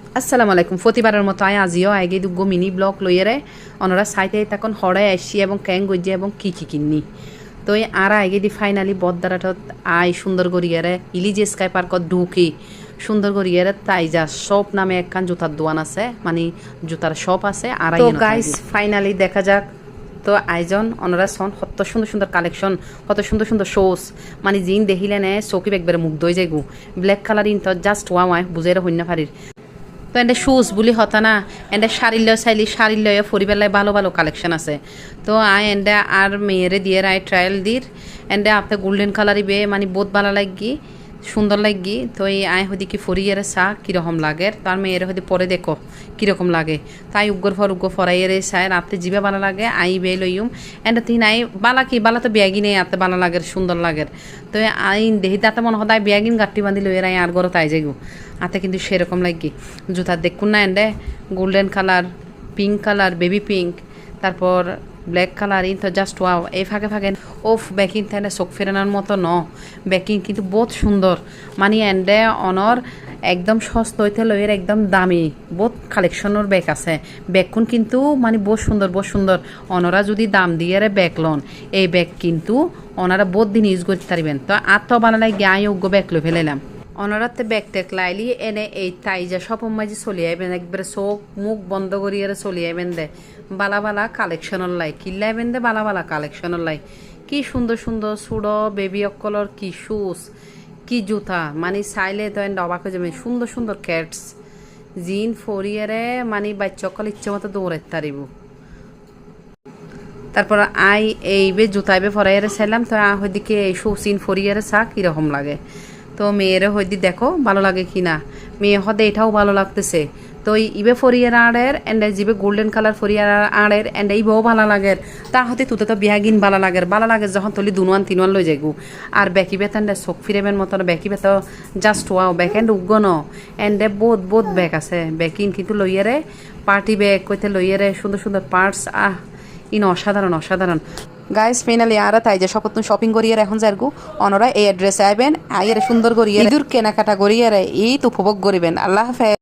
আসসালামু আলাইকুম প্রতিবারের মতো আজিও আগে দুগো মিনি ব্লগ লইয়েরে অনরা সাইতে তখন হড়াই আসছি এবং ক্যাং গজ্জে এবং কি কিন্নি তো এই আর আগে দি ফাইনালি বদ্দারাটত আই সুন্দর করিয়ারে ইলিজ স্কাই পার্কত ঢুকি সুন্দর করিয়ারে তাইজা শপ নামে একখান জুতার দোকান আছে মানে জুতার শপ আছে আর তো গাইস ফাইনালি দেখা যাক তো আয়োজন অনরা সন কত সুন্দর সুন্দর কালেকশন কত সুন্দর সুন্দর শোস মানে জিন দেখিলে নে চৌকি একবারে মুগ্ধ হয়ে যাইগু ব্ল্যাক কালার ইন তো জাস্ট ওয়াই বুঝাইরে হইনা পারির তো এন্ডে শুজ বুলি হতা না এন্ডে শাড়ি লয় চাইলি শাড়ি লয় ফরিবেলায় ভালো ভালো কালেকশন আছে তো আই এন্ডে আর মেয়েরে দিয়ে আই ট্রায়াল দির এন্ডে আপনি গোল্ডেন কালারই বে মানে বহুত ভালো লাগি সুন্দর লাগি তো এই আয় হদি কি ফরিয়ারে চা কীরকম লাগে তার মেয়ের হদি পরে দেখো কীরকম লাগে তাই উগ্র ফরাইয়ের চাই রাতে জিবে ভালো লাগে আই বে লইম এন্ড তিন আই বালা কি বালা তো ব্যাগি নেই আতে ভালো লাগে সুন্দর লাগে তো আই দেহি তাতে মনে হয় ব্যাগিন গাঁটি বাঁধি লইয়ের আই আর গরো তাই যাইগু আতে কিন্তু সেরকম লাগি জুতা দেখুন না এন্ডে golden colour pink colour baby pink তারপর ব্ল্যাক কালার ইন তো জাস্ট ওয়াও এই ফাঁকে ফাঁকে ওফ ব্যাকিং তাহলে চোখ ফেরানোর মতো ন ব্যাকিং কিন্তু বহুত সুন্দর মানে এন্ডে অনর একদম সস্তা হইতে লইয়ের একদম দামি বহুত কালেকশনের ব্যাগ আছে ব্যাগখন কিন্তু মানে বহুত সুন্দর অনরা যদি দাম দিয়ে ব্যাগ লন এই ব্যাগ কিন্তু ওনারা বহুত দিন ইউজ করতে পারবেন তো আর তো বানালাই গায়ে যোগ্য ব্যাগ লই ফেলাইলাম অনরাতে ব্যাগ টেক লাইলি এনে এই তাইজা সব মাঝে চলি আইবেন একবারে চোখ মুখ বন্ধ করিয়ে চলি আইবেন দে বালা বালা কালেকশনের লাই কিল্লাইবেন দে বালা বালা কালেকশনের লাই কি সুন্দর সুন্দর সুড়ো বেবি অকলর কি শুজ কি জুতা মানে চাইলে তো অবাক হয়ে যাবে সুন্দর সুন্দর ক্যাটস জিন ফরিয়ারে মানে বাচ্চা অকল ইচ্ছে মতো দৌড়াইতে পারিব তারপর আই এইবে জুতাইবে ফরাইয়ারে চাইলাম তো ওইদিকে এই শৌচিন ফরিয়ারে চা কীরকম লাগে তো মেয়েরা হইদি দেখো ভালো লাগে কি না মেয়ে হদে এটাও ভালো লাগতেছে তো ইবে ফরিয়ার আড়ের এন্ড জিবে গোল্ডেন কালার ফরিয়ার আড়ের এন্ড এই বউ ভালো লাগে তা হতে তুতে তো বিয়াগিন ভালো লাগে যখন তলি দুনুয়ান তিনওয়ান লই যাইগু আর বেকি বেতান্ডে চোখ ফিরেবেন মতন বেকি বেত জাস্ট ওয়াও ব্যাক এন্ড উগ্গ ন এন্ডে বহুত ব্যাগ আছে বেকিন কিন্তু লইয়ারে পার্টি ব্যাগ কইতে লইয়ারে সুন্দর সুন্দর পার্টস ইন অসাধারণ গাইস ফাইনালি আর তাই যে সপত্ন শপিং করিয়ে এখন যারগু অনরা এই অ্যাড্রেসে আইবেন আইয়ের সুন্দর করিয়ে ইঁদুর কেনাকাটা করিয়ে ঈদ উপভোগ করিবেন আল্লাহ হাফেজ।